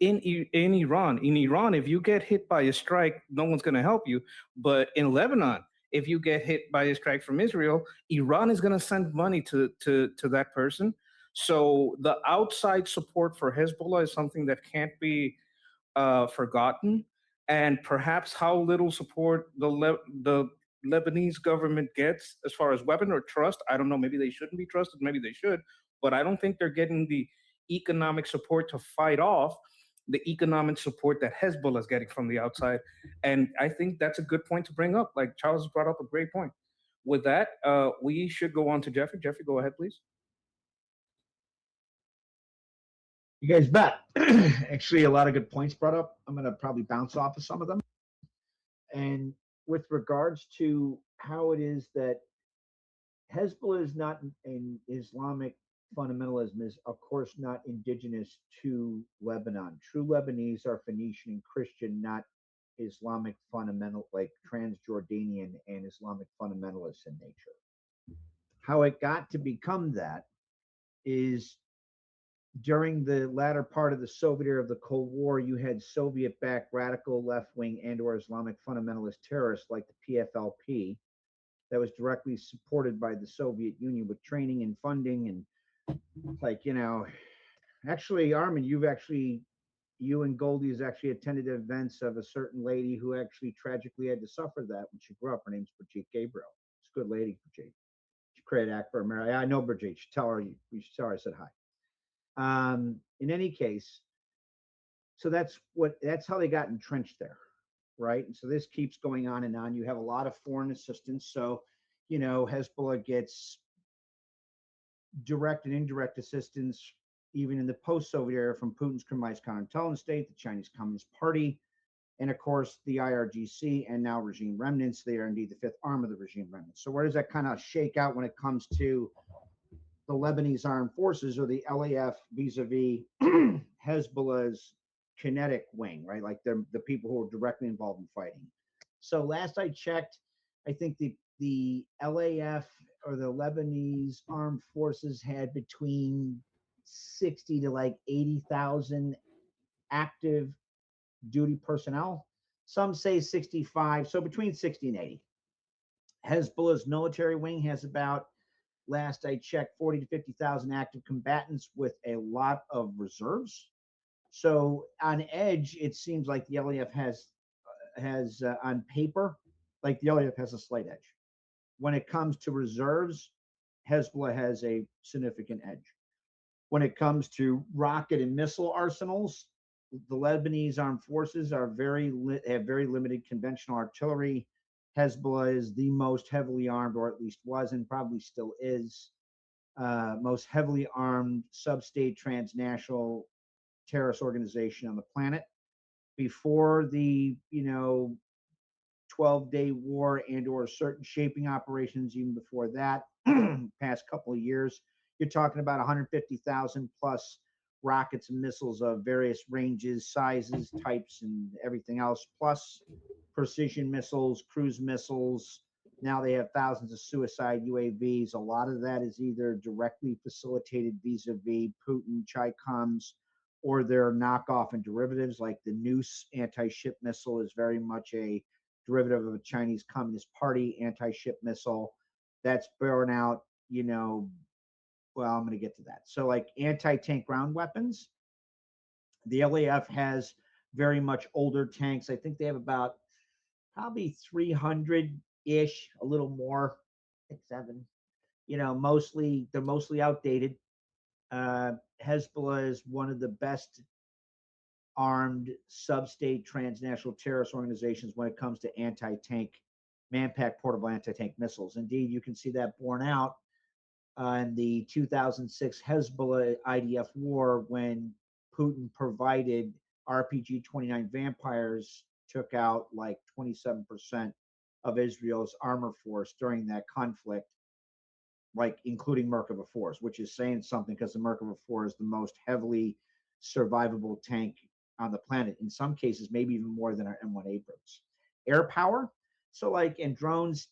in Iran. In Iran, if you get hit by a strike, no one's going to help you. But in Lebanon, if you get hit by a strike from Israel, Iran is going to send money to that person. So the outside support for Hezbollah is something that can't be forgotten, and perhaps how little support the Lebanese government gets as far as weapon or trust. I don't know. Maybe they shouldn't be trusted. Maybe they should. But I don't think they're getting the economic support to fight off the economic support that Hezbollah is getting from the outside. And I think that's a good point to bring up. Like Charles brought up a great point. With that, we should go on to Jeffrey. Jeffrey, go ahead, please. You guys bet. Actually, a lot of good points brought up. I'm going to probably bounce off of some of them. And with regards to how it is that Hezbollah is not an Islamic fundamentalism, is of course not indigenous to Lebanon. True Lebanese are Phoenician and Christian, not Islamic fundamental, like Transjordanian and Islamic fundamentalists in nature. How it got to become that is during the latter part of the Soviet era of the Cold War, you had Soviet-backed radical left-wing and/or Islamic fundamentalist terrorists like the PFLP that was directly supported by the Soviet Union with training and funding. And like, actually, Armin, you and Goldie has actually attended events of a certain lady who actually tragically had to suffer that when she grew up. Her name's Brigitte Gabriel. She's a good lady, Brigitte. She created Act for America. I know Brigitte. You should tell her I said hi. In any case, so that's how they got entrenched there, right? And so this keeps going on and on. You have a lot of foreign assistance. So, Hezbollah gets direct and indirect assistance, even in the post-Soviet era, from Putin's criminalized counterintelligence state, the Chinese Communist Party, and of course the IRGC, and now regime remnants. They are indeed the fifth arm of the regime remnants. So where does that kind of shake out when it comes to the Lebanese Armed Forces, or the LAF, vis-a-vis Hezbollah's kinetic wing, right? Like they're the people who are directly involved in fighting. So last I checked, I think the LAF, or the Lebanese Armed Forces, had between 60 to like 80,000 active duty personnel. Some say 65, so between 60 and 80. Hezbollah's military wing has about, last I checked, 40 to 50,000 active combatants with a lot of reserves. So on edge, it seems like the LAF has on paper, like the LAF has a slight edge. When it comes to reserves, Hezbollah has a significant edge. When it comes to rocket and missile arsenals, the Lebanese Armed Forces have very limited conventional artillery. Hezbollah is the most heavily armed, or at least was and probably still is, most heavily armed sub-state transnational terrorist organization on the planet. before the 12-day war and or certain shaping operations, even before that, past couple of years, you're talking about 150,000 plus rockets and missiles of various ranges, sizes, types, and everything else, plus precision missiles, cruise missiles. Now they have thousands of suicide UAVs. A lot of that is either directly facilitated vis-a-vis Putin, Chaicoms, or their knockoff and derivatives, like the Noose anti-ship missile is very much a derivative of a Chinese Communist Party anti-ship missile that's borne out, well, I'm going to get to that. So like anti-tank ground weapons, the LAF has very much older tanks. I think they have about probably 300-ish, a little more, 6, 7. They're mostly outdated. Hezbollah is one of the best armed sub-state transnational terrorist organizations when it comes to anti-tank, man-packed portable anti-tank missiles. Indeed, you can see that borne out in the 2006 Hezbollah IDF war when Putin provided RPG-29 Vampires, took out like 27% of Israel's armor force during that conflict, like including Merkava 4s, which is saying something because the Merkava 4 is the most heavily survivable tank on the planet. In some cases, maybe even more than our M1 Abrams. Air power. So like in drones,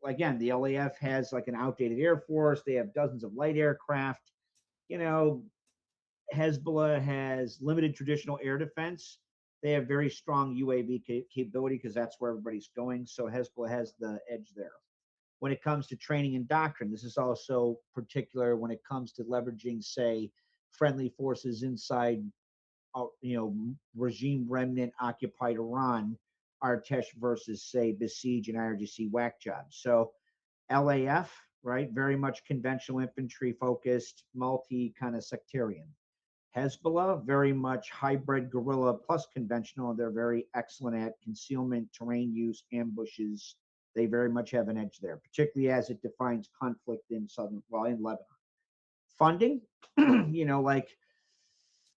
again, the LAF has like an outdated Air Force. They have dozens of light aircraft. Hezbollah has limited traditional air defense. They have very strong UAV capability because that's where everybody's going. So Hezbollah has the edge there. When it comes to training and doctrine, this is also particular when it comes to leveraging, say, friendly forces inside, regime remnant occupied Iran, Artesh versus, say, Besiege and IRGC whack jobs. So LAF, right, very much conventional infantry focused, multi kind of sectarian. Hezbollah, very much hybrid guerrilla plus conventional. They're very excellent at concealment, terrain use, ambushes. They very much have an edge there, particularly as it defines conflict in in Lebanon. Funding, like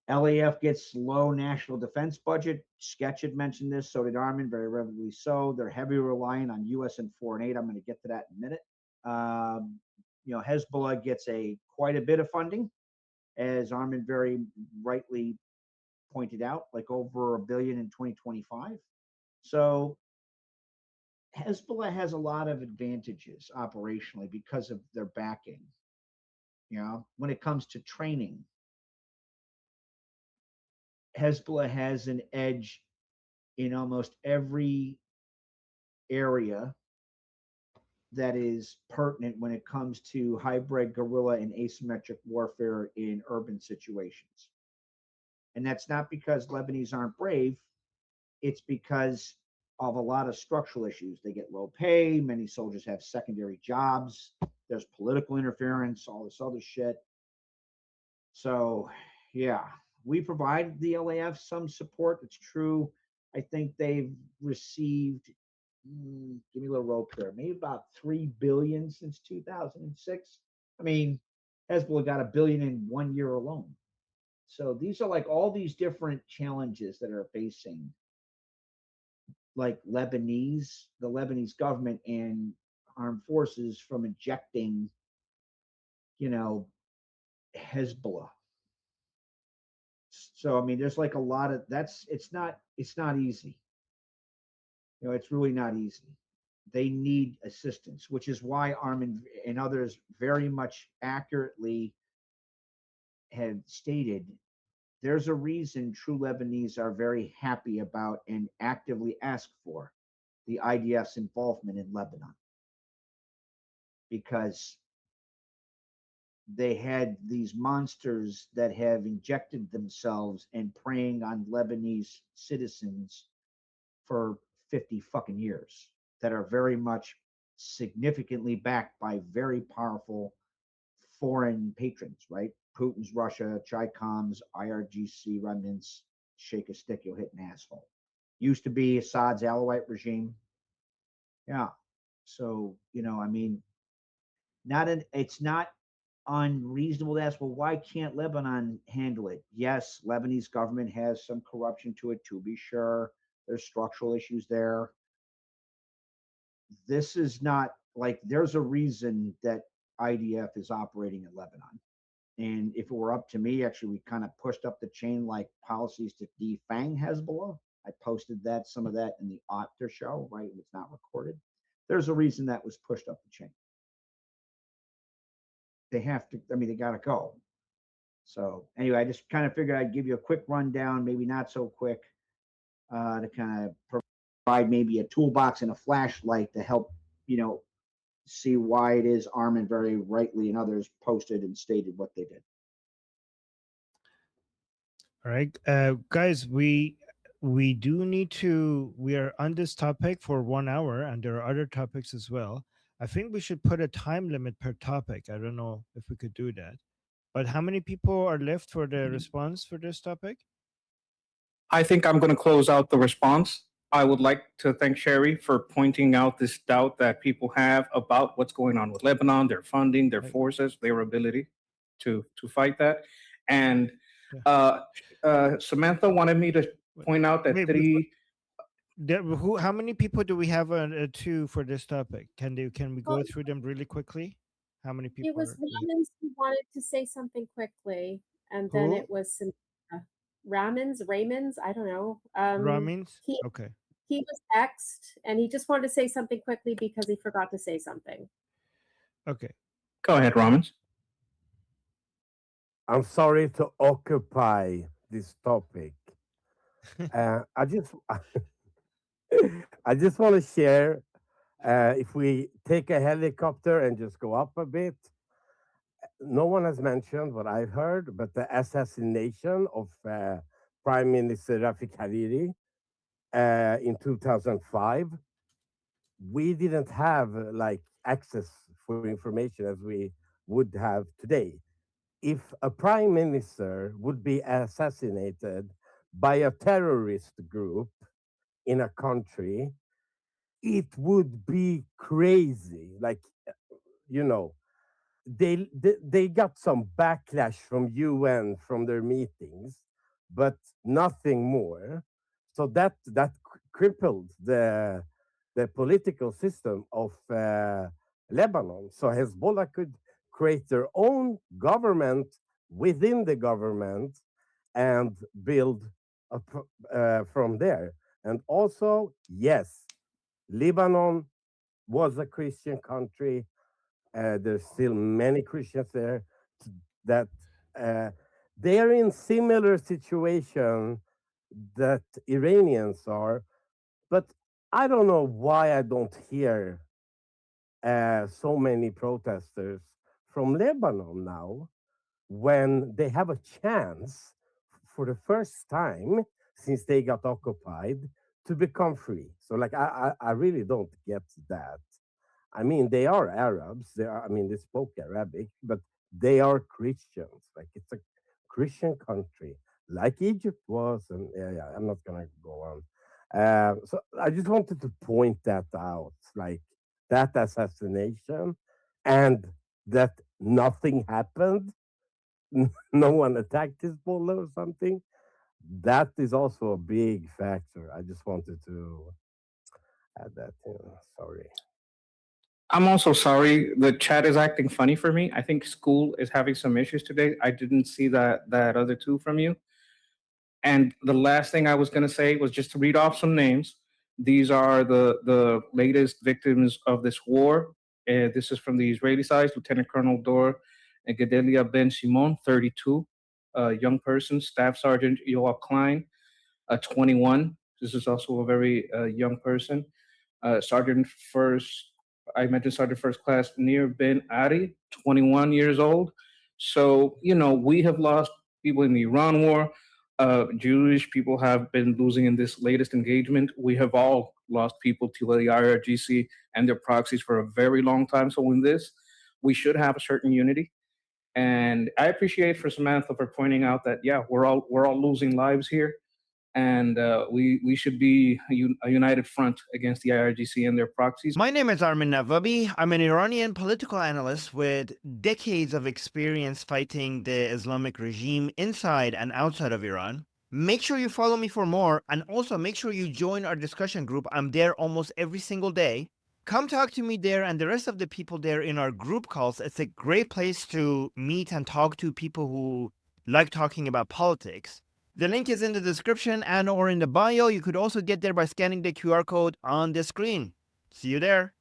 LAF gets low national defense budget. Sketch had mentioned this, so did Armin, very readily so. They're heavily reliant on U.S. and foreign aid. I'm going to get to that in a minute. Hezbollah gets quite a bit of funding, as Armin very rightly pointed out, like over $1 billion in 2025. So Hezbollah has a lot of advantages operationally because of their backing. When it comes to training, Hezbollah has an edge in almost every area that is pertinent when it comes to hybrid guerrilla and asymmetric warfare in urban situations. And that's not because Lebanese aren't brave. It's because of a lot of structural issues. They get low pay. Many soldiers have secondary jobs. There's political interference, all this other shit. So, yeah, we provide the LAF some support. It's true. I think they've received, give me a little rope here, maybe about $3 billion since 2006. I mean, Hezbollah got $1 billion in 1 year alone. So these are like all these different challenges that are facing like the Lebanese government and armed forces from ejecting, Hezbollah. So, I mean, there's like a lot of it's not easy. It's really not easy. They need assistance, which is why Armin and others very much accurately have stated there's a reason true Lebanese are very happy about and actively ask for the IDF's involvement in Lebanon, because they had these monsters that have injected themselves and preying on Lebanese citizens for 50 fucking years that are very much significantly backed by very powerful foreign patrons, right? Putin's Russia, Chaicoms, IRGC remnants, shake a stick, you'll hit an asshole. Used to be Assad's Alawite regime. Yeah. So, I mean, it's not unreasonable to ask, well, why can't Lebanon handle it? Yes, Lebanese government has some corruption to it, to be sure. There's structural issues there. This is not like there's a reason that IDF is operating in Lebanon. And if it were up to me, actually, we kind of pushed up the chain like policies to defang Hezbollah. I posted that, some of that in the after show, right? It's not recorded. There's a reason that was pushed up the chain. They have to, I mean, they got to go. So anyway, I just kind of figured I'd give you a quick rundown, maybe not so quick, to kind of provide maybe a toolbox and a flashlight to help, see why it is Armin very rightly and others posted and stated what they did. All right, guys, we do need to. We are on this topic for 1 hour, and there are other topics as well. I think we should put a time limit per topic. I don't know if we could do that. But how many people are left for the response for this topic? I think I'm going to close out the response. I would like to thank Sherry for pointing out this doubt that people have about what's going on with Lebanon, their funding, their forces, their ability to fight that. And Samantha wanted me to point out that how many people do we have to for this topic? Can we go through them really quickly? How many people? It was Ramins who wanted to say something quickly, and then it was some Raymonds, I don't know. Ramins? Okay. He was next, and he just wanted to say something quickly because he forgot to say something. Okay. Go ahead, Ramins. I'm sorry to occupy this topic. I just want to share, if we take a helicopter and just go up a bit, no one has mentioned what I've heard, but the assassination of Prime Minister Rafik Hariri in 2005, we didn't have like access for information as we would have today. If a prime minister would be assassinated by a terrorist group in a country, it would be crazy. Like, they got some backlash from UN from their meetings, but nothing more. So that crippled the political system of Lebanon. So Hezbollah could create their own government within the government and build from there. And also, yes, Lebanon was a Christian country. There's still many Christians there that they are in similar situation that Iranians are, but I don't know why I don't hear so many protesters from Lebanon now when they have a chance for the first time since they got occupied to become free. So like I really don't get that. I mean, they are Arabs. They spoke Arabic, but they are Christians. Like it's a Christian country, like Egypt was. And yeah, I'm not gonna go on. So I just wanted to point that out, like that assassination, and that nothing happened. No one attacked Hezbollah or something. That is also a big factor. I just wanted to add that. Sorry. I'm also sorry. The chat is acting funny for me. I think school is having some issues today. I didn't see that other two from you. And the last thing I was going to say was just to read off some names. These are the latest victims of this war. This is from the Israeli side, Lieutenant Colonel Dor Gedelia Ben Simon, 32, young person, Staff Sergeant Yoav Klein, 21. This is also a very young person. Sergeant First Class Nir Ben Ari, 21 years old. So, we have lost people in the Iran war. Jewish people have been losing in this latest engagement. We have all lost people to the IRGC and their proxies for a very long time. So in this, we should have a certain unity. And I appreciate for Samantha for pointing out that, yeah, we're all losing lives here. and we should be a united front against the IRGC and their proxies. My name is Armin Navabi. I'm an Iranian political analyst with decades of experience fighting the Islamic regime inside and outside of Iran. Make sure you follow me for more, and also make sure you join our discussion group. I'm there almost every single day. Come talk to me there and the rest of the people there in our group calls. It's a great place to meet and talk to people who like talking about politics. The link is in the description and or in the bio. You could also get there by scanning the QR code on the screen. See you there.